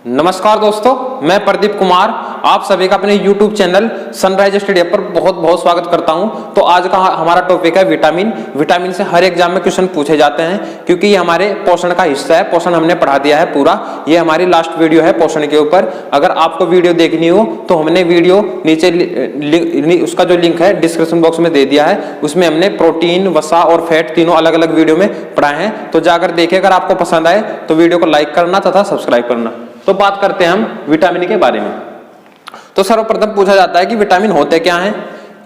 नमस्कार दोस्तों, मैं प्रदीप कुमार आप सभी का अपने YouTube चैनल सनराइज स्टडी पर बहुत बहुत स्वागत करता हूं। तो आज का हमारा टॉपिक है विटामिन। विटामिन से हर एग्जाम में क्वेश्चन पूछे जाते हैं क्योंकि ये हमारे पोषण का हिस्सा है। पोषण हमने पढ़ा दिया है पूरा, ये हमारी लास्ट वीडियो है पोषण के ऊपर। अगर आपको वीडियो देखनी हो तो हमने वीडियो नीचे उसका जो लिंक है डिस्क्रिप्शन बॉक्स में दे दिया है। उसमें हमने प्रोटीन, वसा और फैट तीनों अलग अलग वीडियो में पढ़ाए हैं, तो जाकर देखिए। अगर आपको पसंद आए तो वीडियो को लाइक करना तथा सब्सक्राइब करना। तो बात करते हैं हम विटामिन के बारे में। तो सर्वप्रथम पूछा जाता है कि विटामिन होते क्या हैं,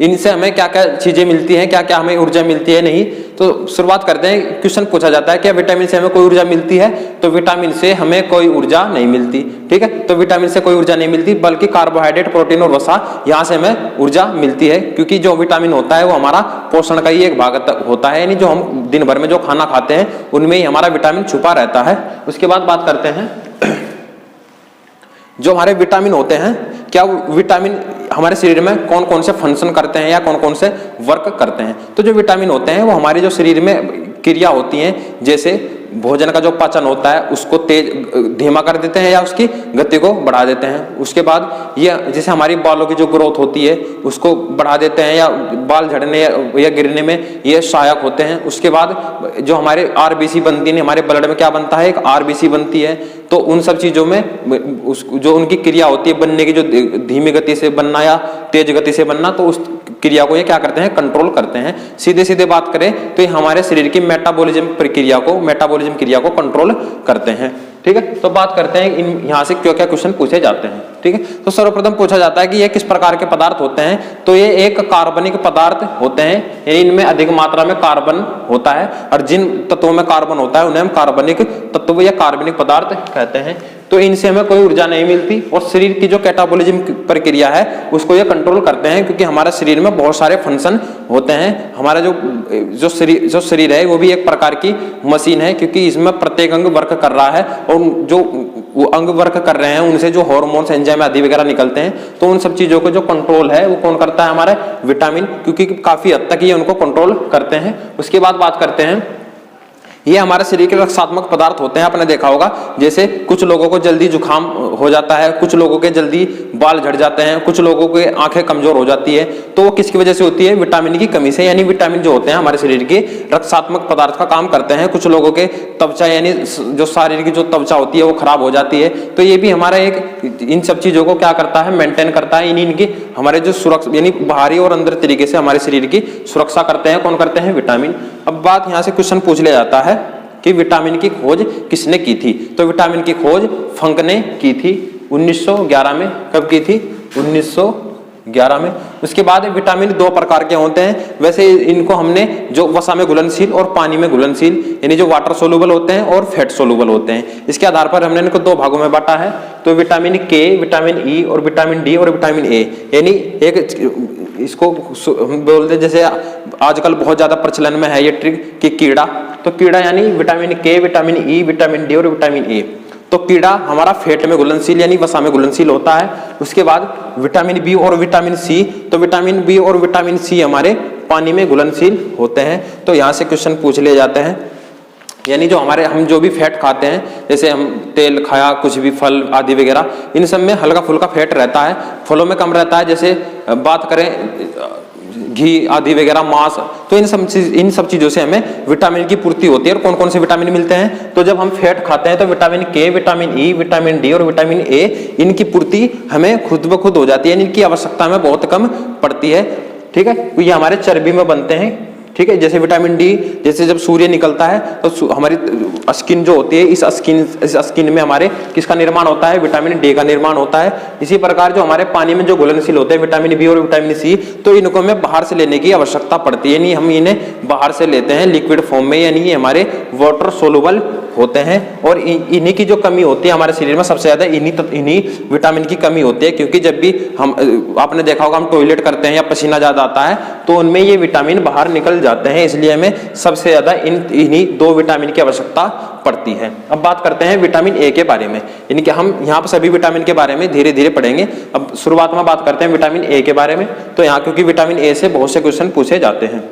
इनसे हमें क्या क्या चीजें मिलती हैं, क्या क्या हमें ऊर्जा मिलती है नहीं। तो शुरुआत करते हैं। क्वेश्चन पूछा जाता है क्या विटामिन से हमें कोई ऊर्जा मिलती है? तो विटामिन से हमें कोई ऊर्जा नहीं मिलती। ठीक है, तो विटामिन से कोई ऊर्जा नहीं मिलती, बल्कि कार्बोहाइड्रेट, प्रोटीन और वसा, यहाँ से हमें ऊर्जा मिलती है। क्योंकि जो विटामिन होता है वो हमारा पोषण का ही एक भाग होता है, यानी जो हम दिन भर में जो खाना खाते हैं उनमें ही हमारा विटामिन छुपा रहता है। उसके बाद बात करते हैं जो हमारे विटामिन होते हैं, क्या विटामिन हमारे शरीर में कौन कौन से फंक्शन करते हैं या कौन कौन से वर्क करते हैं। तो जो विटामिन होते हैं वो हमारे जो शरीर में क्रिया होती हैं, जैसे भोजन का जो पाचन होता है उसको धीमा कर देते हैं या उसकी गति को बढ़ा देते हैं। उसके बाद ये जैसे हमारी बालों की जो ग्रोथ होती है उसको बढ़ा देते हैं, या बाल झड़ने या गिरने में ये सहायक होते हैं। उसके बाद जो हमारे आरबीसी बनती है, हमारे ब्लड में क्या बनता है, एक आरबीसी बनती है। तो उन सब चीजों में जो उनकी क्रिया होती है बनने की, जो धीमी गति से बनना या तेज गति से बनना, तो उस क्रिया को ये क्या करते हैं, कंट्रोल करते हैं। सीधे सीधे बात करें तो ये हमारे शरीर की मेटाबॉलिज्म क्रिया को कंट्रोल करते हैं। ठीक है, तो बात करते हैं यहाँ से क्या क्या क्वेश्चन पूछे जाते हैं। ठीक है, तो सर्वप्रथम पूछा जाता है कि ये किस प्रकार के पदार्थ होते हैं। तो ये एक कार्बनिक पदार्थ होते हैं, यानी इनमें अधिक मात्रा में कार्बन होता है, और जिन तत्वों में कार्बन होता है उन्हें हम कार्बनिक तत्व या कार्बनिक पदार्थ कहते हैं। तो इनसे हमें कोई ऊर्जा नहीं मिलती, और शरीर की जो कैटाबॉलिज्म प्रक्रिया है उसको ये कंट्रोल करते हैं, क्योंकि हमारे शरीर में बहुत सारे फंक्शन होते हैं। हमारा जो शरीर है वो भी एक प्रकार की मशीन है, क्योंकि इसमें प्रत्येक अंग वर्क कर रहा है, और जो वो अंग वर्क कर रहे हैं उनसे जो हार्मोन्स, एंजाइम आदि वगैरह निकलते हैं, तो उन सब चीजों को जो कंट्रोल है वो कौन करता है, हमारे विटामिन, क्योंकि काफी हद तक ये उनको कंट्रोल करते हैं। उसके बाद बात करते हैं, ये हमारे शरीर के रक्षात्मक पदार्थ होते हैं। आपने देखा होगा जैसे कुछ लोगों को जल्दी जुकाम हो जाता है, कुछ लोगों के जल्दी बाल झड़ जाते हैं, कुछ लोगों के आंखें कमजोर हो जाती है, तो वो किसकी वजह से होती है, विटामिन की कमी से। यानी विटामिन जो होते हैं हमारे शरीर के रक्षात्मक पदार्थ का काम करते हैं। कुछ लोगों के त्वचा, यानी जो शारीरिक जो त्वचा होती है वो खराब हो जाती है, तो ये भी हमारा एक इन सब चीजों को क्या करता है, मेंटेन करता है। इनकी हमारे जो सुरक्षा, यानी बाहरी और अंदर तरीके से हमारे शरीर की सुरक्षा करते हैं, कौन करते हैं, विटामिन। अब बात यहाँ से क्वेश्चन पूछ लिया जाता है कि विटामिन की खोज किसने की थी। तो विटामिन की खोज फंक ने की थी 1911 में। कब की थी, 1911 में। उसके बाद विटामिन दो प्रकार के होते हैं। वैसे इनको हमने जो वसा में घुलनशील और पानी में घुलनशील, यानी जो वाटर सोलुबल होते हैं और फैट सोलुबल होते हैं, इसके आधार पर हमने इनको दो भागों में बांटा है। तो विटामिन के, विटामिन ई और विटामिन डी और विटामिन ए, यानी एक इसको हम बोलते हैं, जैसे आजकल बहुत ज्यादा प्रचलन में है ये ट्रिक कि कीड़ा। तो कीड़ा यानी विटामिन के, विटामिन ई, विटामिन डी और विटामिन ए। तो कीड़ा हमारा फैट में घुलनशील यानी वसा में घुलनशील होता है। उसके बाद विटामिन बी और विटामिन सी, तो विटामिन बी और विटामिन सी हमारे पानी में घुलनशील होते हैं। तो यहाँ से क्वेश्चन पूछ लिए जाते हैं, यानी जो हम जो भी फैट खाते हैं, जैसे हम तेल खाया, कुछ भी फल आदि वगैरह, इन सब में हल्का फुल्का फैट रहता है, फलों में कम रहता है। जैसे बात करें घी आदि वगैरह, मांस, तो इन सब चीजों से हमें विटामिन की पूर्ति होती है। और कौन कौन से विटामिन मिलते हैं, तो जब हम फैट खाते हैं तो विटामिन के, विटामिन ई, विटामिन डी और विटामिन ए, इनकी पूर्ति हमें खुद ब खुद हो जाती है, इनकी आवश्यकता हमें बहुत कम पड़ती है। ठीक है, तो ये हमारे चर्बी में बनते हैं। ठीक है, जैसे विटामिन डी, जैसे जब सूर्य निकलता है तो हमारी स्किन जो होती है, इस स्किन में हमारे किसका निर्माण होता है, विटामिन डी का निर्माण होता है। इसी प्रकार जो हमारे पानी में जो घुलनशील होते हैं विटामिन बी और विटामिन सी, तो इनको हमें बाहर से लेने की आवश्यकता पड़ती है, यानी हम इन्हें बाहर से लेते हैं लिक्विड फॉर्म में, यानी ये हमारे वाटर सोलुबल होते हैं। और इन्हीं की जो कमी होती है हमारे शरीर में, सबसे ज्यादा इन्हीं विटामिन की कमी होती है। क्योंकि जब भी आपने देखा होगा हम टॉयलेट करते हैं या पसीना ज्यादा आता है तो उनमें ये विटामिन बाहर निकल जाते हैं, इसलिए हमें सबसे ज्यादा इन्हीं दो विटामिन की आवश्यकता पड़ती है। अब बात करते हैं विटामिन ए के बारे में, यानी कि हम यहाँ पर सभी विटामिन के बारे में धीरे धीरे पढ़ेंगे। अब शुरुआत में बात करते हैं विटामिन ए के बारे में। तो यहाँ क्योंकि विटामिन ए से बहुत से क्वेश्चन पूछे जाते हैं,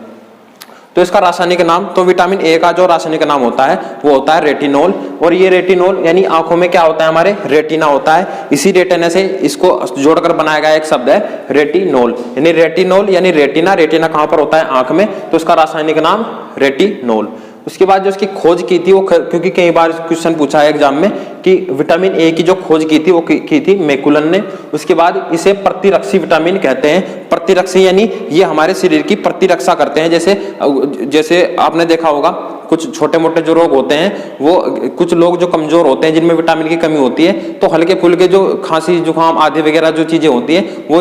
तो तो इसका रासायनिक नाम, तो विटामिन ए का जो रासायनिक नाम होता है वो होता है रेटिनोल। और ये रेटिनोल यानी आंखों में क्या होता है, हमारे रेटिना होता है, इसी रेटिना से इसको जोड़कर बनाया गया एक शब्द है रेटिनोल। यानी रेटिनोल यानी रेटिना, रेटिना कहां पर होता है, आंख में, तो इसका रासायनिक नाम रेटिनोल। उसके बाद जो इसकी खोज की थी वो, क्योंकि कई बार क्वेश्चन पूछा है एग्जाम में कि विटामिन ए की जो खोज की थी वो की थी मैकुलन ने। उसके बाद इसे प्रतिरक्षी विटामिन कहते हैं। प्रतिरक्षी यानी ये हमारे शरीर की प्रतिरक्षा करते हैं। जैसे आपने देखा होगा कुछ छोटे मोटे जो रोग होते हैं, वो कुछ लोग जो कमजोर होते हैं जिनमें विटामिन की कमी होती है, तो हल्के फुल्के जो खांसी जुकाम आदि वगैरह जो चीजें होती हैं वो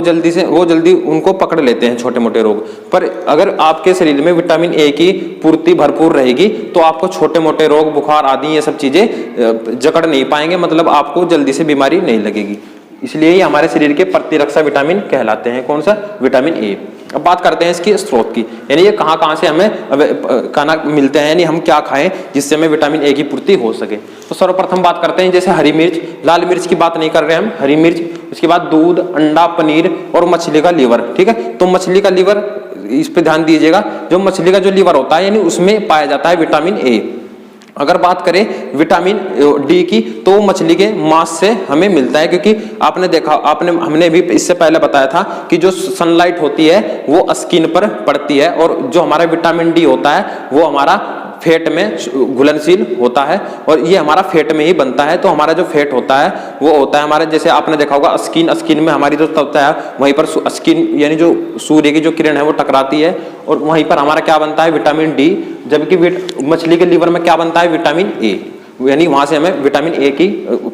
जल्दी उनको पकड़ लेते हैं, छोटे मोटे रोग। पर अगर आपके शरीर में विटामिन ए की पूर्ति भरपूर रहेगी तो आपको छोटे मोटे रोग, बुखार आदि ये सब चीजें जकड़ नहीं पाएंगे, मतलब आपको जल्दी से बीमारी नहीं लगेगी। इसलिए ये हमारे शरीर के प्रतिरक्षा विटामिन कहलाते हैं। कौन सा, विटामिन ए। अब बात करते हैं इसकी स्रोत की, यानी ये कहाँ से हमें खाना मिलते हैं, यानी हम क्या खाएं जिससे हमें विटामिन ए की पूर्ति हो सके। तो सर्वप्रथम बात करते हैं जैसे हरी मिर्च, लाल मिर्च की बात नहीं कर रहे हम, हरी मिर्च। उसके बाद दूध, अंडा, पनीर और मछली का लीवर। ठीक है, तो मछली का लीवर, इस पे ध्यान दीजिएगा, जो मछली का जो लीवर होता है यानी उसमें पाया जाता है विटामिन ए। अगर बात करें विटामिन डी की, तो मछली के मांस से हमें मिलता है, क्योंकि आपने देखा, हमने भी इससे पहले बताया था कि जो सनलाइट होती है वो स्किन पर पड़ती है, और जो हमारा विटामिन डी होता है वो हमारा फैट में घुलनशील होता है, और ये हमारा फैट में ही बनता है। तो हमारा जो फैट होता है वो होता है हमारे, जैसे आपने देखा होगा स्किन में हमारी जो त्वचा है वहीं पर स्किन यानी जो सूर्य की जो किरण है वो टकराती है, और वहीं पर हमारा क्या बनता है, विटामिन डी। जबकि मछली के लीवर में क्या बनता है, विटामिन ए, यानी वहां से हमें विटामिन ए की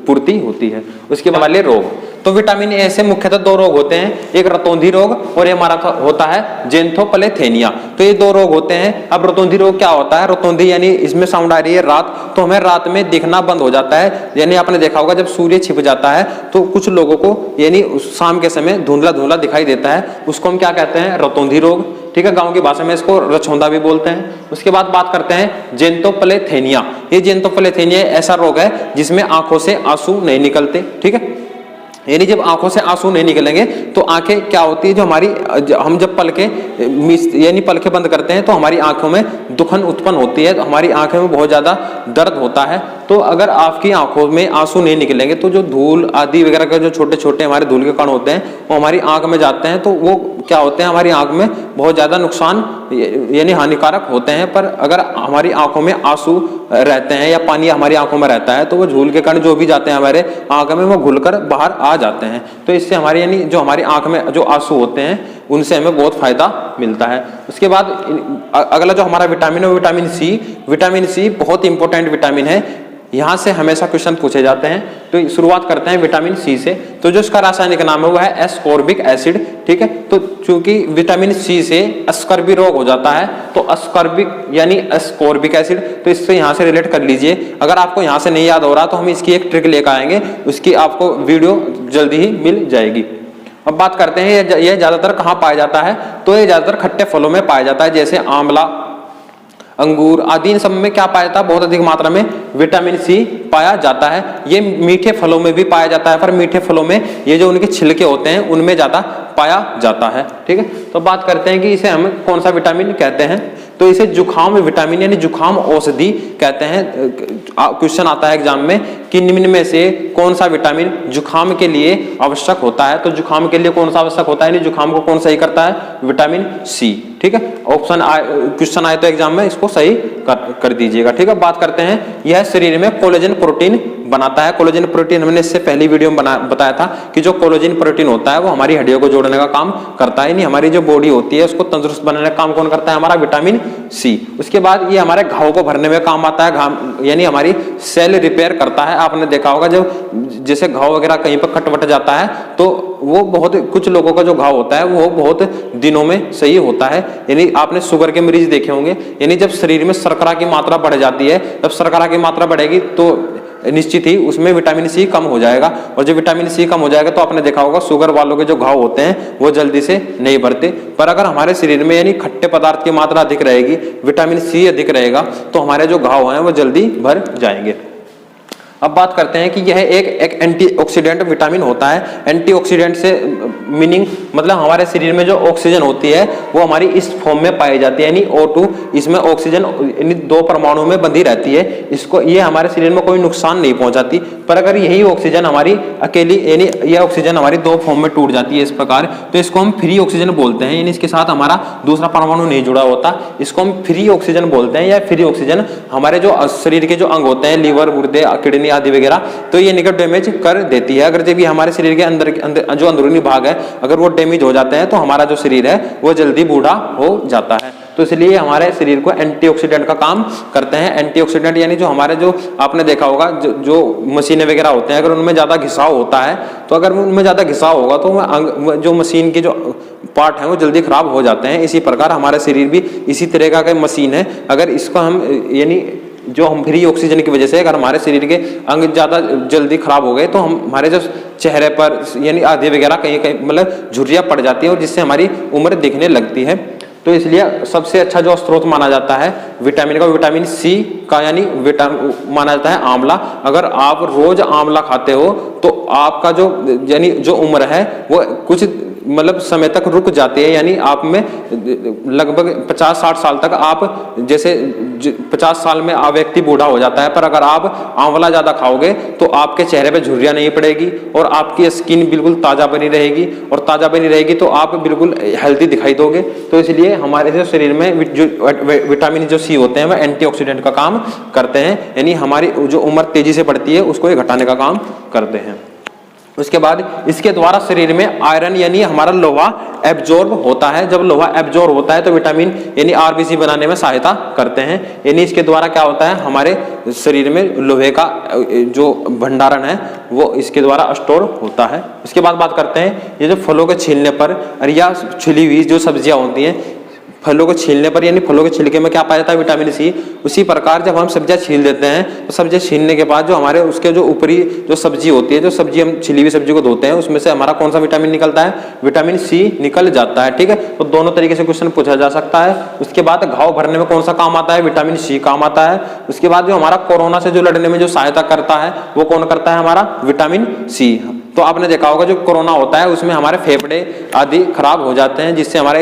पूर्ति होती है। उसके बाद वाले रोग, तो विटामिन ए से मुख्यतः दो रोग होते हैं, एक रतौंधी रोग और ये हमारा होता है जेंथोपलेथेनिया। तो ये दो रोग होते हैं। अब रतौंधी रोग क्या होता है, रतौंधी यानी इसमें साउंड आ रही है रात, तो हमें रात में दिखना बंद हो जाता है। यानी आपने देखा होगा जब सूर्य छिप जाता है तो कुछ लोगों को यानी शाम के समय धुंधला धुंधला दिखाई देता है, उसको हम क्या कहते हैं, रतौंधी रोग। ठीक है, गांव की भाषा में इसको रछौंदा भी बोलते हैं। उसके बाद बात करते हैं जेंथोपलेथेनिया। ये जेंथोपलेथेनिया ऐसा रोग है जिसमें आंखों से आंसू नहीं निकलते। ठीक है, यानी जब आंखों से आंसू नहीं निकलेंगे तो आंखें क्या होती है, जो हमारी हम जब पलके बंद करते हैं तो हमारी आंखों में दुखन उत्पन्न होती है, तो हमारी आंखों में बहुत ज्यादा दर्द होता है। तो अगर आपकी आंखों में आंसू नहीं निकलेंगे तो जो धूल आदि वगैरह के जो छोटे छोटे हमारे धूल के कण होते हैं वो हमारी आंख में जाते हैं, तो वो क्या होते हैं, हमारी आंख में बहुत ज्यादा नुकसान यानी हानिकारक होते हैं। पर अगर हमारी आंखों में आंसू रहते हैं या पानी हमारी आंखों में रहता है तो वो झूल के कण जो भी जाते हैं हमारे आंख में वो घुलकर बाहर आ जाते हैं। तो इससे हमारी यानी जो हमारी आंख में जो आंसू होते हैं उनसे हमें बहुत फायदा मिलता है। उसके बाद अगला जो हमारा विटामिन है विटामिन सी। विटामिन सी बहुत इंपॉर्टेंट विटामिन है, यहाँ से हमेशा क्वेश्चन पूछे जाते हैं। तो शुरुआत करते हैं विटामिन सी से। तो जो इसका रासायनिक नाम है वो है एस्कॉर्बिक एसिड। ठीक है, तो चूंकि विटामिन सी से अस्कर्बी रोग हो जाता है तो अस्कर्बिक यानी एस्कॉर्बिक एसिड, तो इससे यहाँ से रिलेट कर लीजिए। अगर आपको यहाँ से नहीं याद हो रहा तो हम इसकी एक ट्रिक लेकर आएंगे, उसकी आपको वीडियो जल्दी ही मिल जाएगी। अब बात करते हैं यह ज्यादातर कहाँ पाया जाता है, तो ये ज्यादातर खट्टे फलों में पाया जाता है, जैसे आंवला, अंगूर आदि। इन सब में क्या पाया जाता है, बहुत अधिक मात्रा में विटामिन सी पाया जाता है। ये मीठे फलों में भी पाया जाता है, पर मीठे फलों में ये जो उनके छिलके होते हैं उनमें ज्यादा पाया जाता है। ठीक है, तो बात करते हैं कि इसे हम कौन सा विटामिन कहते हैं। तो इसे जुखाम विटामिन यानी जुखाम औषधि कहते हैं। क्वेश्चन आता है एग्जाम में कि निम्न में से कौन सा विटामिन जुखाम के लिए आवश्यक होता है। तो जुखाम के लिए कौन सा आवश्यक होता है, यानी जुखाम को कौन सही करता है, विटामिन सी। ठीक है, क्वेश्चन आए तो एग्जाम में इसको सही कर दीजिएगा। ठीक है, बात करते हैं यह शरीर में कोलेजन प्रोटीन बनाता है। कोलेजन प्रोटीन हमने इससे पहली वीडियो में बताया था कि जो कोलेजन प्रोटीन होता है वो हमारी हड्डियों को जोड़ने का काम करता है, यानी हमारी जो बॉडी होती है उसको तंदुरुस्त बनाने का काम कौन करता है, हमारा विटामिन सी। उसके बाद ये हमारे घाव को भरने में काम आता है, यानी हमारी सेल रिपेयर करता है। आपने देखा होगा जब जैसे घाव वगैरह कहीं पर कटवट जाता है तो वो बहुत, कुछ लोगों का जो घाव होता है वो बहुत दिनों में सही होता है। यानी आपने शुगर के मरीज देखे होंगे, यानी जब शरीर में शर्करा की मात्रा बढ़ जाती है, जब शर्करा की मात्रा बढ़ेगी तो निश्चित ही उसमें विटामिन सी कम हो जाएगा, और जब विटामिन सी कम हो जाएगा तो आपने देखा होगा शुगर वालों के जो घाव होते हैं वो जल्दी से नहीं भरते। पर अगर हमारे शरीर में यानी खट्टे पदार्थ की मात्रा अधिक रहेगी, विटामिन सी अधिक रहेगा, तो हमारे जो घाव हैं वो जल्दी भर जाएंगे। अब बात करते हैं कि यह एक एंटीऑक्सीडेंट विटामिन होता है। एंटीऑक्सीडेंट से मीनिंग मतलब हमारे शरीर में जो ऑक्सीजन होती है वो हमारी इस फॉर्म में पाई जाती है, यानी O2, इसमें ऑक्सीजन यानी 2 परमाणु में बंधी रहती है। इसको ये हमारे शरीर में कोई नुकसान नहीं पहुंचाती। पर अगर यही ऑक्सीजन हमारी अकेली यानी यह ऑक्सीजन हमारी 2 फॉर्म में टूट जाती है इस प्रकार, तो इसको हम फ्री ऑक्सीजन बोलते हैं, यानी इसके साथ हमारा दूसरा परमाणु नहीं जुड़ा होता, इसको हम फ्री ऑक्सीजन बोलते हैं। या फ्री ऑक्सीजन हमारे जो शरीर के जो अंग होते हैं, लीवर, गुर्दे, किडनी आदि वगैरह, तो ये निकट डैमेज कर देती है। अगर जब ये हमारे शरीर के अंदर जो अंदरूनी भाग है अगर वो डैमेज हो जाते हैं तो हमारा जो शरीर है वो जल्दी बूढ़ा हो जाता है। तो इसलिए हमारे शरीर को एंटीऑक्सीडेंट का काम करते हैं। एंटीऑक्सीडेंट यानी जो हमारे जो आपने देखा होगा जो मशीनें वगैरह होते हैं, अगर उनमें ज्यादा घिसाव होता है तो अगर उनमें ज्यादा घिसाव होगा तो जो मशीन के जो पार्ट हैं वो जल्दी खराब हो जाते हैं। इसी प्रकार हमारा शरीर भी इसी तरह का मशीन है। अगर इसको हम यानी जो हम फ्री ऑक्सीजन की वजह से अगर हमारे शरीर के अंग ज्यादा जल्दी खराब हो गए तो हमारे जो चेहरे पर यानी आधे वगैरह कहीं कहीं मतलब झुर्रियां पड़ जाती है और जिससे हमारी उम्र दिखने लगती है। तो इसलिए सबसे अच्छा जो स्रोत माना जाता है विटामिन का, विटामिन सी का, यानी माना जाता है आंवला। अगर आप रोज आंवला खाते हो तो आपका जो यानी जो उम्र है वो कुछ मतलब समय तक रुक जाती है, यानी आप में लगभग 50-60 साल तक आप जैसे 50 साल में व्यक्ति बूढ़ा हो जाता है। पर अगर आप आंवला ज्यादा खाओगे तो आपके चेहरे पे झुर्रियां नहीं पड़ेगी और आपकी स्किन बिल्कुल ताजा बनी रहेगी, और ताजा बनी रहेगी तो आप बिल्कुल हेल्थी दिखाई दोगे। तो इसलिए हमारे जो शरीर में जो विटामिन जो सी होते हैं वह एंटीऑक्सीडेंट का काम करते हैं, यानी हमारी जो उम्र तेजी से बढ़ती है उसको ये घटाने का काम करते हैं। उसके बाद इसके द्वारा शरीर में आयरन यानी हमारा लोहा एब्जॉर्ब होता है। जब लोहा एब्जॉर्ब होता है तो विटामिन यानी आरबीसी बनाने में सहायता करते हैं, यानी इसके द्वारा क्या होता है हमारे शरीर में लोहे का जो भंडारण है वो इसके द्वारा स्टोर होता है। इसके बाद बात करते हैं ये जो फलों के छीलने पर या छिली हुई जो सब्जियां होती हैं, फलों को छीलने पर यानी फलों के छिलके में क्या पाया जाता है विटामिन सी। उसी प्रकार जब हम सब्जियां छील देते हैं तो सब्जियां छीलने के बाद जो हमारे उसके जो ऊपरी जो सब्जी होती है, जो सब्जी हम छिली हुई सब्जी को धोते हैं उसमें से हमारा कौन सा विटामिन निकलता है, विटामिन सी निकल जाता है। ठीक है, तो दोनों तरीके से क्वेश्चन पूछा जा सकता है। उसके बाद घाव भरने में कौन सा काम आता है, विटामिन सी काम आता है। उसके बाद जो हमारा कोरोना से जो लड़ने में जो सहायता करता है वो कौन करता है, हमारा विटामिन सी। तो आपने देखा होगा जो कोरोना होता है उसमें हमारे फेफड़े आदि खराब हो जाते हैं, जिससे हमारे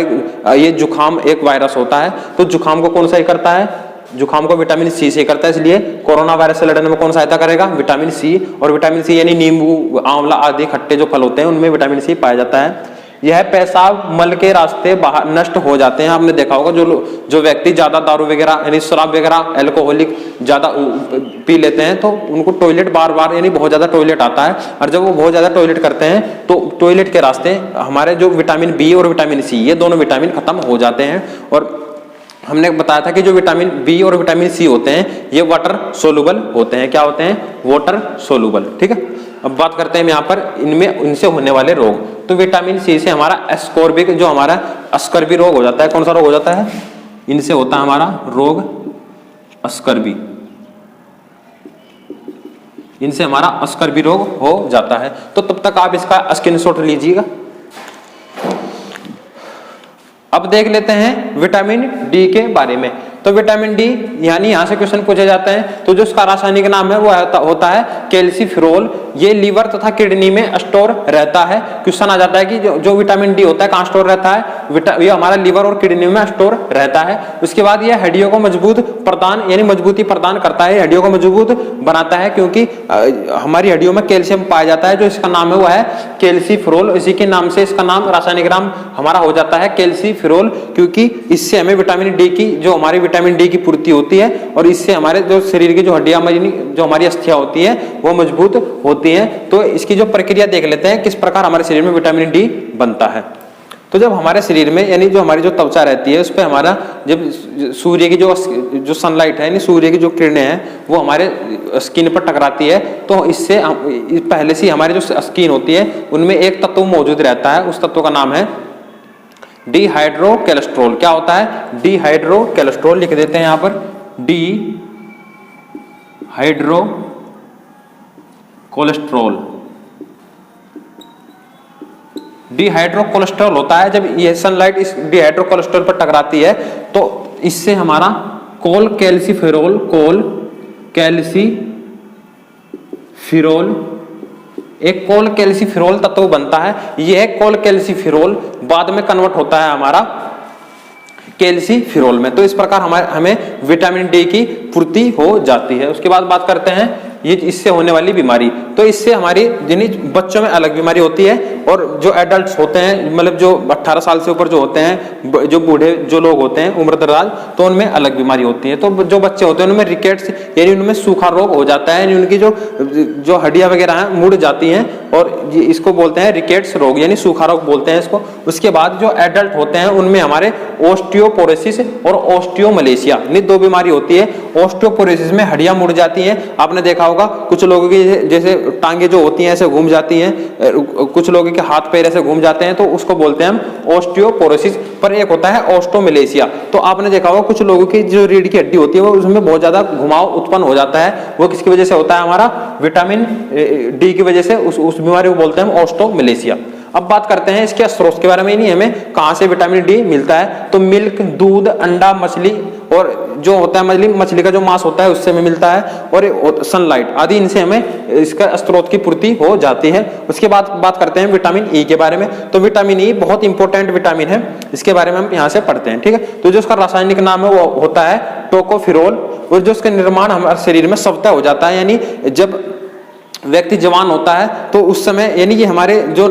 ये जुखाम एक वायरस होता है, तो जुखाम को कौन सही करता है, जुखाम को विटामिन सी से करता है। इसलिए कोरोना वायरस से लड़ने में कौन सहायता करेगा, विटामिन सी। और विटामिन सी यानी नींबू, आंवला आदि खट्टे जो फल होते हैं उनमें विटामिन सी पाया जाता है। यह पेशाब मल के रास्ते बाहर नष्ट हो जाते हैं। आपने देखा होगा जो व्यक्ति ज्यादा दारू वगैरह यानी शराब वगैरह एल्कोहलिक ज्यादा पी लेते हैं तो उनको टॉयलेट बार बार यानी बहुत ज्यादा टॉयलेट आता है, और जब वो बहुत ज्यादा टॉयलेट करते हैं तो टॉयलेट के रास्ते हमारे जो विटामिन बी और विटामिन सी ये दोनों विटामिन खत्म हो जाते हैं। और हमने बताया था कि जो विटामिन बी और विटामिन सी होते हैं ये वाटर सोलुबल होते हैं। क्या होते हैं, वाटर सोलुबल। ठीक है, अब बात करते हैं यहाँ पर इनमें इनसे होने वाले रोग। तो विटामिन सी से हमारा एस्कॉर्बिक जो हमारा अस्कर्बी रोग हो जाता है। कौन सा रोग हो जाता है, इनसे होता है हमारा रोग अस्कर्बी, इनसे हमारा अस्कर्बी रोग हो जाता है। तो तब तक आप इसका स्क्रीनशॉट लीजिएगा। अब देख लेते हैं विटामिन डी के बारे में। तो विटामिन डी यानी यहां से क्वेश्चन पूछे जाते हैं, तो जो उसका रासायनिक नाम है वो होता है कैल्सीफेरोल। ये लीवर तथा किडनी में स्टोर रहता है। क्वेश्चन आ जाता है कि जो विटामिन डी होता है कहाँ स्टोर रहता है, ये हमारा लीवर और किडनी में स्टोर रहता है। उसके बाद ये हड्डियों को मजबूत प्रदान यानी मजबूती प्रदान करता है, हड्डियों को मजबूत बनाता है, क्योंकि हमारी हड्डियों में कैल्शियम पाया जाता है। जो इसका नाम है वो है कैल्सीफेरोल, इसी के नाम से इसका नाम रासायनिक नाम हमारा हो जाता है कैल्सीफेरोल, क्योंकि इससे हमें विटामिन डी की जो हमारी विटामिन डी की पूर्ति होती है और इससे हमारे जो शरीर की जो हड्डियां जो हमारी अस्थियां होती हैं वो मजबूत होती हैं। तो इसकी जो प्रक्रिया देख लेते हैं किस प्रकार हमारे शरीर में विटामिन डी बनता है। तो जब हमारे शरीर में यानी जो हमारी जो त्वचा रहती है उस पर हमारा जब सूर्य की जो सनलाइट है यानी सूर्य की जो किरणें हैं वो हमारे स्किन पर टकराती है, तो इससे पहले से हमारी जो स्किन होती है उनमें एक तत्व मौजूद रहता है। उस तत्व का नाम है डिहाइड्रोकोलेस्ट्रॉल। क्या होता है, डिहाइड्रोकोलेस्ट्रॉल लिख देते हैं यहां पर, डिहाइड्रोकोलेस्ट्रॉल। डिहाइड्रोकोलेस्ट्रॉल होता है जब ये सनलाइट इस डिहाइड्रोकोलेस्ट्रॉल पर टकराती है तो इससे हमारा कैल्सीफेरोल एक कोलकैल्सिफेरॉल तत्व बनता है। यह कोलकैल्सिफेरॉल बाद में कन्वर्ट होता है हमारा कैल्सिफेरॉल में। तो इस प्रकार हमें विटामिन डी की पूर्ति हो जाती है। उसके बाद बात करते हैं ये इससे होने वाली बीमारी। तो इससे हमारी बच्चों में अलग बीमारी होती है, और जो एडल्ट्स होते हैं, मतलब जो 18 साल से ऊपर जो होते हैं, जो बूढ़े जो लोग होते हैं उम्र दराज, तो उनमें अलग बीमारी होती है। तो जो बच्चे होते हैं उनमें रिकेट्स यानी उनमें सूखा रोग हो जाता है, यानी उनकी जो हड्डियां वगैरह हैं मुड़ जाती हैं, और इसको बोलते हैं रिकेट्स रोग यानी सूखा रोग बोलते हैं इसको। उसके बाद जो एडल्ट होते हैं उनमें हमारे ऑस्टियोपोरोसिस और ऑस्टियोमलेशिया इन दो बीमारी होती है। ऑस्टियोपोरोसिस में हड्डियां मुड़ जाती हैं, आपने देखा होगा कुछ लोगों की जैसे टांगे जो होती हैं ऐसे घूम जाती हैं, कुछ लोगों के हाथ पैर ऐसे घूम जाते हैं, तो उसको बोलते हैं हम ऑस्टियोपोरोसिस। पर एक होता है ऑस्टियोमलेशिया। तो आपने देखा होगा कुछ लोगों की जो रीढ़ की हड्डी होती है वो उसमें बहुत ज्यादा घुमाव उत्पन्न हो जाता है, वो किसकी वजह से होता है? हमारा विटामिन डी की वजह से। उस बीमारी को बोलते हैं हम ऑस्टियोमलेशिया। अब बात करते हैं इसके स्रोत के बारे में, नहीं हमें कहां से विटामिन डी मिलता है। तो मिल्क, दूध, अंडा, मछली, और जो होता है मछली का जो मांस होता है उससे हमें मिलता है, और सनलाइट आदि, इनसे हमें इसका स्रोत की पूर्ति हो जाती है। उसके बाद बात करते हैं विटामिन ई के बारे में। तो विटामिन ई बहुत इंपॉर्टेंट विटामिन है, इसके बारे में हम यहाँ से पढ़ते हैं, ठीक है। तो जो उसका रासायनिक नाम है वो होता है टोकोफेरोल, और जो उसका निर्माण हमारे शरीर में स्वतः हो जाता है, यानी जब व्यक्ति जवान होता है तो उस समय, यानी कि हमारे जो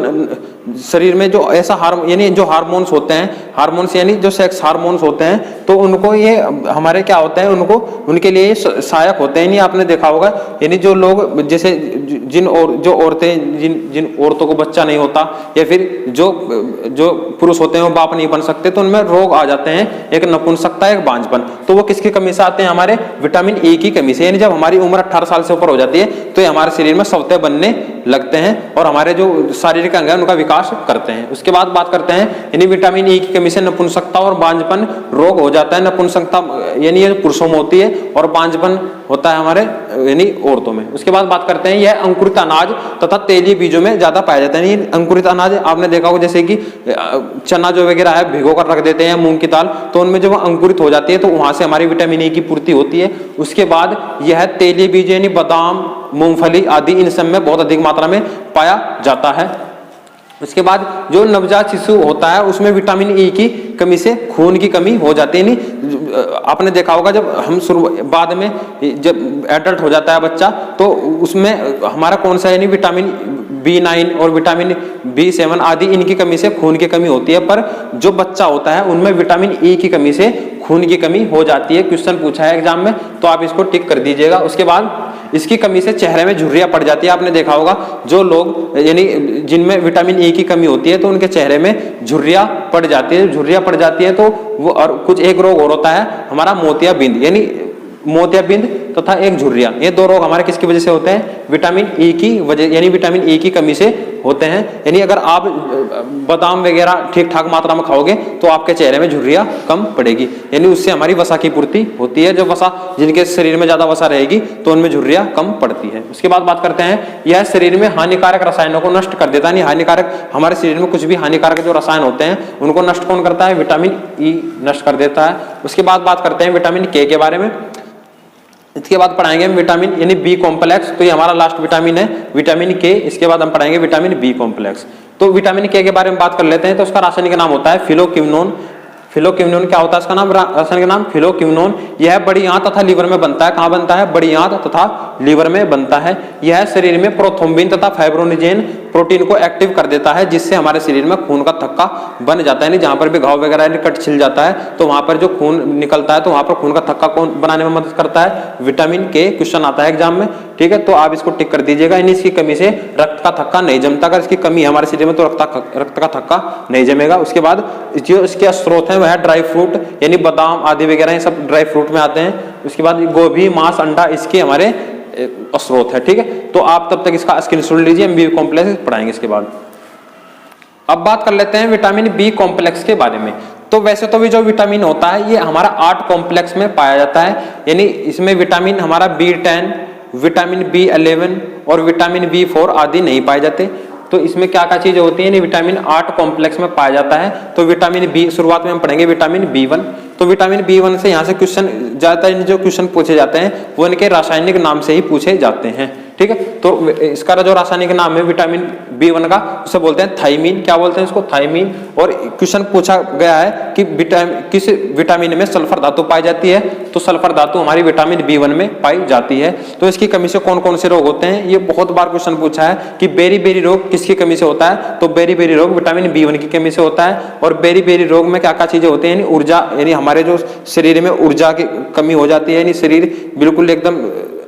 शरीर में जो ऐसा यानी जो हार्मोन्स होते हैं, हार्मोन्स यानी जो सेक्स हार्मोन्स होते हैं, तो उनको ये हमारे क्या होते हैं, उनको उनके लिए सहायक होते हैं। नहीं आपने देखा होगा, यानी जो लोग जैसे जो औरतें जिन औरतों को बच्चा नहीं होता, या फिर जो पुरुष होते हैं वो बाप नहीं बन सकते, तो उनमें रोग आ जाते हैं, एक नपुंसकता, एक बांझपन। तो वो किसकी कमी से आते हैं? हमारे विटामिन ए की कमी से। यानी जब हमारी उम्र 18 साल से ऊपर हो जाती है तो ये हमारे शरीर में स्वतः बनने लगते हैं, और हमारे जो शारीरिक अंग है उनका विकास करते हैं। उसके बाद बात करते हैं, यानी विटामिन ई की कमी से नपुंसकता और बांझपन रोग हो जाता है। नपुंसकता यानी ये पुरुषों में होती है, और बांझपन होता है हमारे यानी औरतों में। उसके बाद बात करते हैं, यह अंकुरित अनाज तथा तेलीय बीजों में ज्यादा पाया जाता है। अंकुरित अनाज आपने देखा होगा, जैसे कि चना जो वगैरह है भिगो कर रख देते हैं, मूंग की दाल, तो उनमें जब अंकुरित हो जाती है तो वहां से हमारी विटामिन ई की पूर्ति होती है। उसके बाद यह तेलीय बीज यानी बादाम, मूंगफली आदि, इन सब में बहुत अधिक मात्रा में पाया जाता है। उसके बाद जो नवजात शिशु होता है उसमें विटामिन ई की कमी से खून की कमी हो जाती है। नहीं आपने देखा होगा, जब हम बाद में जब एडल्ट हो जाता है बच्चा, तो उसमें हमारा कौन सा यानी विटामिन B9 और विटामिन B7 आदि, इनकी कमी से खून की कमी होती है। पर जो बच्चा होता है उनमें विटामिन ई की कमी से खून की कमी हो जाती है। क्वेश्चन पूछा है एग्जाम में, तो आप इसको टिक कर दीजिएगा। उसके बाद इसकी कमी से चेहरे में झुर्रियां पड़ जाती है। आपने देखा होगा जो लोग यानी जिनमें विटामिन ई की कमी होती है तो उनके चेहरे में झुर्रियां पड़ जाती है। झुर्रियां पड़ जाती है तो वो, और कुछ एक रोग और होता है हमारा मोतियाबिंद, यानी मोतियाबिंद तथा एक झुर्रियां, ये दो रोग हमारे किसकी वजह से होते हैं? विटामिन ई की वजह, यानी विटामिन ई की कमी से होते हैं। यानी अगर आप बादाम वगैरह ठीक ठाक मात्रा में खाओगे तो आपके चेहरे में झुर्रियां कम पड़ेगी, यानी उससे हमारी वसा की पूर्ति होती है। जो वसा, जिनके शरीर में ज्यादा वसा रहेगी तो उनमें झुर्रियां कम पड़ती है। उसके बाद बात करते हैं, यह शरीर में हानिकारक रसायनों को नष्ट कर देता है। नहीं हानिकारक, हमारे शरीर में कुछ भी हानिकारक जो रसायन होते हैं उनको नष्ट कौन करता है? विटामिन ई नष्ट कर देता है। उसके बाद बात करते हैं विटामिन के बारे में। इसके बाद पढ़ाएंगे हम विटामिन यानी बी कॉम्प्लेक्स, तो ये हमारा लास्ट विटामिन है विटामिन के। इसके बाद हम पढ़ाएंगे विटामिन बी कॉम्प्लेक्स। तो विटामिन के बारे में बात कर लेते हैं। तो उसका रासायनिक नाम होता है फिलोक्विनोन। फिलोक्विनोन क्या होता है इसका नाम? रासायनिक नाम फिलोक्विनोन। यह बड़ी आंत तथा लीवर में बनता है। कहां बनता है? बड़ी आंत तथा लीवर में बनता है। यह शरीर में प्रोथ्रोम्बिन तथा फाइब्रोनिजेन प्रोटीन को एक्टिव कर देता है, जिससे हमारे शरीर में खून का थक्का बन जाता है। नहीं जहां पर भी घाव वगैरह कट छिल जाता है तो वहां पर जो खून निकलता है तो वहां पर खून का थक्का कौन बनाने में मदद करता है? विटामिन के। क्वेश्चन आता है एग्जाम में, ठीक है, तो आप इसको टिक कर दीजिएगा। यानी इसकी कमी से रक्त का थक्का नहीं जमता। अगर इसकी कमी है हमारे शरीर में तो रक्त का थक्का नहीं जमेगा। उसके बाद जो इसके स्रोत है वह ड्राई फ्रूट यानी बादाम आदि वगैरह, ये सब ड्राई फ्रूट में आते हैं। उसके बाद गोभी, मांस, अंडा, इसके हमारे स्रोत है, ठीक है। तो आप तब तक इसका स्क्रीनशॉट लीजिए, हम बी कॉम्प्लेक्स पढ़ाएंगे इसके बाद। अब बात कर लेते हैं विटामिन बी कॉम्प्लेक्स के बारे में। तो वैसे तो भी जो विटामिन होता है ये हमारा 8 कॉम्प्लेक्स में पाया जाता है। यानी इसमें विटामिन हमारा B10, विटामिन B11 और विटामिन B4 आदि नहीं पाए जाते। तो इसमें क्या क्या चीजें होती हैं? विटामिन 8 कॉम्प्लेक्स में पाया जाता है। तो विटामिन बी, शुरुआत में हम पढ़ेंगे विटामिन B1। तो विटामिन B1 से यहाँ से क्वेश्चन ज्यादातर जो क्वेश्चन पूछे जाते हैं वो इनके रासायनिक नाम से ही पूछे जाते हैं, ठीक है। तो इसका जो रासायनिक नाम है विटामिन B1 का, उसे बोलते हैं थायमीन। क्या बोलते हैं इसको? थायमीन। और क्वेश्चन पूछा गया है कि किस विटामिन में सल्फर धातु पाई जाती है, तो सल्फर धातु हमारी विटामिन B1 में पाई जाती है। तो इसकी कमी से कौन कौन से रोग होते हैं, ये बहुत बार क्वेश्चन पूछा है कि बेरी रोग किसकी कमी से होता है, तो बेरी रोग विटामिन B1 की कमी से होता है। और बेरी रोग में क्या क्या चीजें होती हैं, यानी ऊर्जा, यानी हमारे जो शरीर में ऊर्जा की कमी हो जाती है, यानी शरीर बिल्कुल एकदम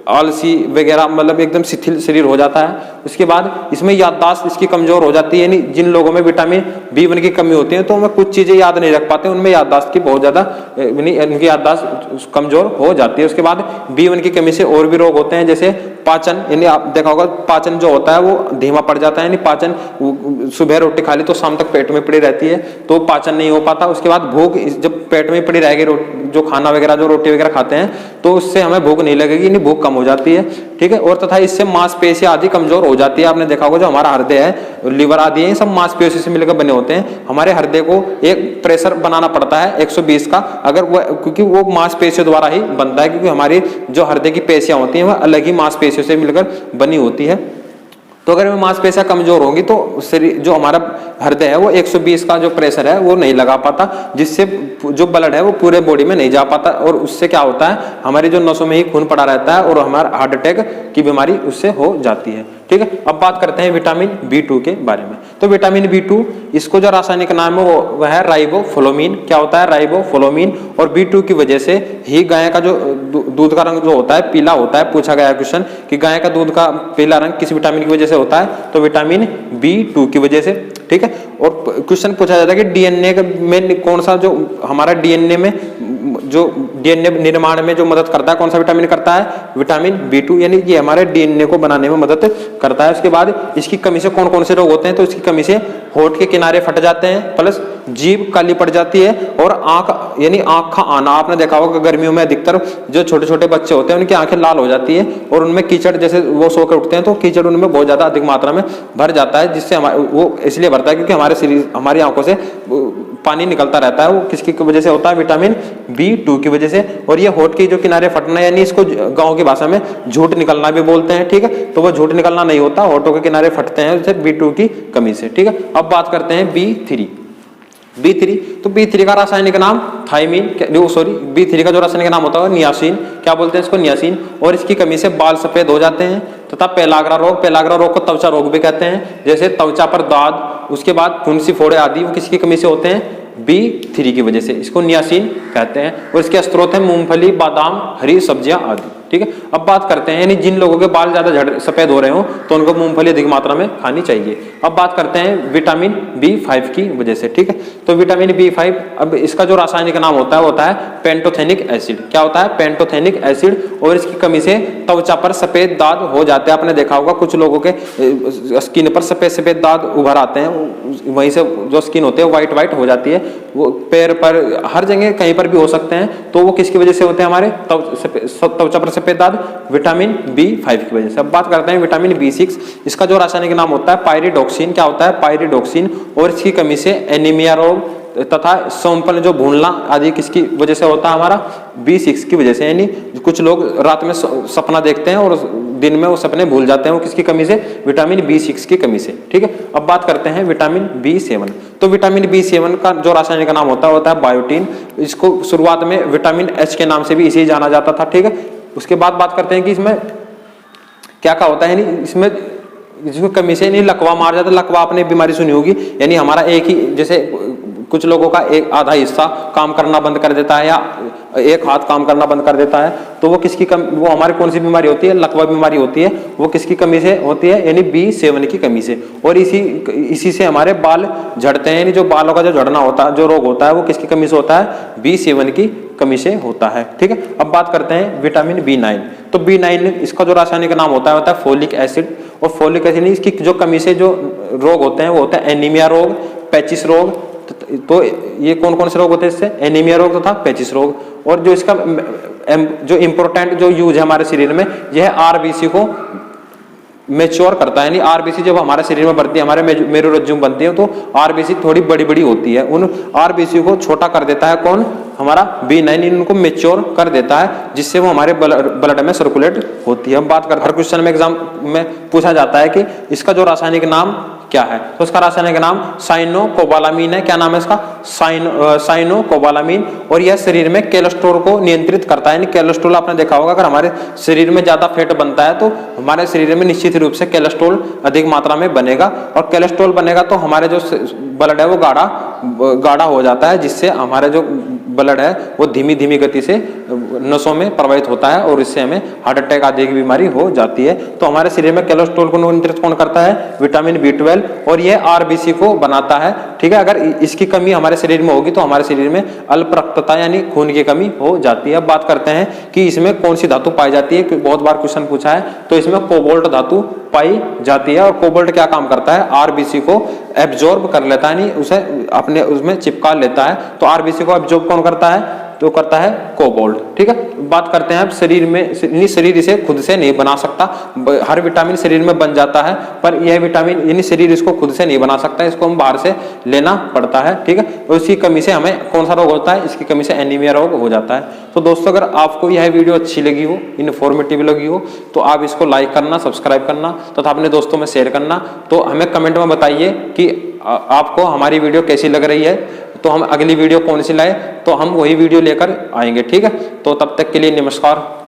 आलसी वगैरह, मतलब एकदम शिथिल शरीर हो जाता है। उसके बाद इसमें याददाश्त इसकी कमजोर हो जाती है, यानी जिन लोगों में विटामिन B1 की कमी होती है तो उनमें कुछ चीजें याद नहीं रख पाते, उनमें याददाश्त की बहुत ज्यादा, उनकी याददाश्त कमजोर हो जाती है। उसके बाद B1 की कमी से और भी रोग होते हैं, जैसे पाचन, यानी आप देखा होगा पाचन जो होता है वो धीमा पड़ जाता है, यानी पाचन, सुबह रोटी खा ली तो शाम तक पेट में पड़ी रहती है तो पाचन नहीं हो पाता। उसके बाद भूख, जब पेट में पड़ी रहेगी जो खाना वगैरह, जो रोटी वगैरह खाते हैं, तो उससे हमें भूख नहीं लगेगी, यानी भूख कम हो जाती है, ठीक है। और तथा इससे मांसपेशियां आदि कमजोर हो जाती है। आपने देखा होगा जो हमारा हृदय है, लिवर आदि है, सब मांसपेशियों से मिलकर बने होते हैं। हमारे हृदय को एक प्रेशर बनाना पड़ता है 120 का, अगर वो, क्योंकि वो मांसपेशियों द्वारा ही बनता है, क्योंकि हमारी जो हृदय की पेशियां होती हैं वह अलग ही मांसपेशियों से मिलकर बनी होती है। तो अगर मांसपेशियां कमजोर होंगी तो शरीर, जो हमारा हृदय है वो 120 का जो प्रेशर है वो नहीं लगा पाता, जिससे जो ब्लड है वो पूरे बॉडी में नहीं जा पाता, और उससे क्या होता है, हमारी जो नसों में ही खून पड़ा रहता है और हमारा हार्ट अटैक की बीमारी उससे हो जाती है, ठीक है। अब बात करते हैं विटामिन B2 के बारे में। तो विटामिन B2, इसको जो रासायनिक नाम है वह है राइबोफ्लोमीन। क्या होता है? राइबोफ्लोमीन। और B2 की वजह से ही गाय का जो दूध का रंग जो होता है पीला होता है। पूछा गया क्वेश्चन कि गाय का दूध का पीला रंग किस विटामिन की वजह से होता है, तो विटामिन B2 की वजह से, ठीक है। और क्वेश्चन पूछा जाता है कि डीएनए में कौन सा, जो हमारा डीएनए में, जो डीएनए निर्माण में जो मदद करता है, कौन सा विटामिन करता है? विटामिन B2, यानी ये हमारे डीएनए को बनाने में मदद करता है। उसके बाद इसकी कमी से कौन कौन से रोग होते हैं, तो इसकी कमी से होठ के किनारे फट जाते हैं, प्लस जीभ काली पड़ जाती है, और आंख, यानी आंख का आना, आपने देखा होगा गर्मियों में अधिकतर जो छोटे छोटे बच्चे होते हैं उनकी आंखें लाल हो जाती है, और उनमें कीचड़, जैसे वो सो कर उठते हैं तो कीचड़ उनमें बहुत ज्यादा अधिक मात्रा में भर जाता है, जिससे वो इसलिए भरता है क्योंकि हमारे शरीर, हमारी आंखों से पानी निकलता रहता है। वो किसकी वजह से होता है? विटामिन B2 की वजह से। और ये होठ के जो किनारे फटना, यानी इसको गांव की भाषा में झूठ निकलना भी बोलते हैं, ठीक है। तो वो झूठ निकलना नहीं होता, होठों के किनारे फटते हैं B2 की कमी से, ठीक है। अब बात करते हैं B3। तो B3 का रासायनिक नाम थायमीन, B3 का जो रासायनिक नाम होता है नियासिन। क्या बोलते हैं इसको? नियासिन। और इसकी कमी से बाल सफेद हो जाते हैं, तथा पेलाग्रा रोग को त्वचा रोग भी कहते हैं, जैसे त्वचा पर दाद, उसके बाद फुंसी फोड़े आदि, वो किसकी कमी से होते हैं? B3 की वजह से। इसको नियासिन कहते हैं। और इसके स्रोत है मूंगफली, बादाम, हरी सब्जियां आदि, ठीक है। अब बात करते हैं, यानी जिन लोगों के बाल ज्यादा सफेद हो रहे हो तो उनको मूंगफली अधिक मात्रा में खानी चाहिए। अब बात करते हैं विटामिन B5 की वजह से, ठीक है। तो विटामिन B5, अब इसका जो रासायनिक नाम होता है पेंटोथेनिक एसिड। क्या होता है? Pantothenic acid. और इसकी कमी से त्वचा पर सफेद दाग हो जाते हैं। आपने देखा होगा कुछ लोगों के स्किन पर सफेद दाग उभर आते हैं, वहीं से जो स्किन होती है व्हाइट हो जाती है, वो पैर पर, हर जगह कहीं पर भी हो सकते हैं। तो वो किसकी वजह से होते हैं? हमारे त्वचा पर सफेद दाग विटामिन B5 की वजह से। अब बात करते हैं विटामिन B6। इसका जो रासायनिक नाम होता है पायरिडॉक्सिन। क्या होता है? पायरिडॉक्सिन। और इसकी कमी से एनीमिया रोग तथा सोमपन जो भूलना आदि किसकी वजह से होता है? हमारा B6 की वजह से। यानी कुछ लोग रात में सपना देखते हैं और दिन में वो सपने भूल जाते हैं, वो किसकी कमी से? विटामिन B6 की कमी से, ठीक है। अब बात करते हैं विटामिन B7। तो विटामिन B7 का जो रासायनिक नाम होता है बायोटीन। इसको शुरुआत में विटामिन H के नाम से भी इसे जाना जाता था, ठीक है। उसके बाद बात करते हैं कि इसमें क्या क्या होता है, यानी इसमें जिसको कमी से नहीं लकवा मार जाता। लकवा आपने बीमारी सुनी होगी, यानी हमारा एक ही, जैसे कुछ लोगों का एक आधा हिस्सा काम करना बंद कर देता है या एक हाथ काम करना बंद कर देता है, तो वो किसकी वो हमारी कौन सी बीमारी होती है? लकवा बीमारी होती है। वो किसकी कमी से होती है? यानी B7 की कमी से। और इसी से हमारे बाल झड़ते हैं, यानी जो बालों का जो झड़ना होता है, जो रोग होता है, वो किसकी कमी से होता है? B7 की कमी से होता है, ठीक है। अब बात करते हैं विटामिन B9। तो B9, इसका जो रासायनिक नाम होता है फोलिक एसिड। और फोलिक एसिड, इसकी जो कमी से जो रोग होते हैं वो होता है एनीमिया रोग, पैचिस रोग। तो ये कौन कौन से रोग होते हैं इससे? एनीमिया रोग तथा पैचिस रोग। और जो इसका जो इंपॉर्टेंट जो यूज है हमारे शरीर में, यह है RBC को मेच्योर करता है। यानी आरबीसी जब हमारे शरीर में बढ़ती है, हमारे मेरुरज्जु बनती है, तो आरबीसी थोड़ी बड़ी बड़ी होती है, उन आरबीसी को छोटा कर देता है कौन, हमारा B9, इनको मेच्योर कर देता है, जिससे वो हमारे ब्लड में सर्कुलेट होती है। हम बात करते हैं, हर क्वेश्चन में एग्जाम में पूछा जाता है कि इसका जो रासायनिक नाम क्या है, तो इसका रासायनिक नाम साइनोकोबालामीन है। क्या नाम है इसका, साइनोकोबालामीन। और यह शरीर में कोलेस्ट्रॉल को नियंत्रित करता है। यानी कोलेस्ट्रॉल आपने देखा होगा, अगर हमारे शरीर में ज्यादा फैट बनता है तो हमारे शरीर में निश्चित रूप से कोलेस्ट्रॉल अधिक मात्रा में बनेगा, और कोलेस्ट्रॉल बनेगा तो हमारे जो ब्लड है वो गाढ़ा हो जाता है, जिससे हमारे जो ब्लड है वो धीमी धीमी गति से नसों में प्रवाहित होता है, और इससे हमें हार्ट अटैक आदि की बीमारी हो जाती है। तो हमारे शरीर में कोलेस्ट्रॉल को नियंत्रित कौन करता है, विटामिन B12, और यह आरबीसी को बनाता है। ठीक है, अगर इसकी कमी हमारे शरीर में होगी तो हमारे शरीर में अल्प रक्तता यानी खून की कमी हो जाती है। अब बात करते हैं कि इसमें कौन सी धातु पाई जाती है, बहुत बार क्वेश्चन पूछा है, तो इसमें कोबाल्ट धातु पाई जाती है। और कोबाल्ट क्या काम करता है, आरबीसी को एब्जॉर्ब कर लेता है, यानी उसे अपने उसमें चिपका लेता है। तो आरबीसी को एब्जॉर्ब कौन करता है, तो करता है कोबाल्ट। ठीक है, बात करते हैं अब शरीर में, शरीर इसे खुद से नहीं बना सकता, हर विटामिन शरीर में बन जाता है, पर यह विटामिन यानी शरीर इसको खुद से नहीं बना सकता, इसको हम बाहर से लेना पड़ता है। ठीक है, और इसकी कमी से हमें कौन सा रोग होता है, इसकी कमी से एनीमिया रोग हो जाता है। तो दोस्तों, अगर आपको यह वीडियो अच्छी लगी हो, इन्फॉर्मेटिव लगी हो, तो आप इसको लाइक करना, सब्सक्राइब करना तथा अपने दोस्तों में शेयर करना। तो हमें कमेंट में बताइए कि आपको हमारी वीडियो कैसी लग रही है, तो हम अगली वीडियो कौन सी लाए, तो हम वही वीडियो लेकर आएंगे। ठीक है, तो तब तक के लिए नमस्कार।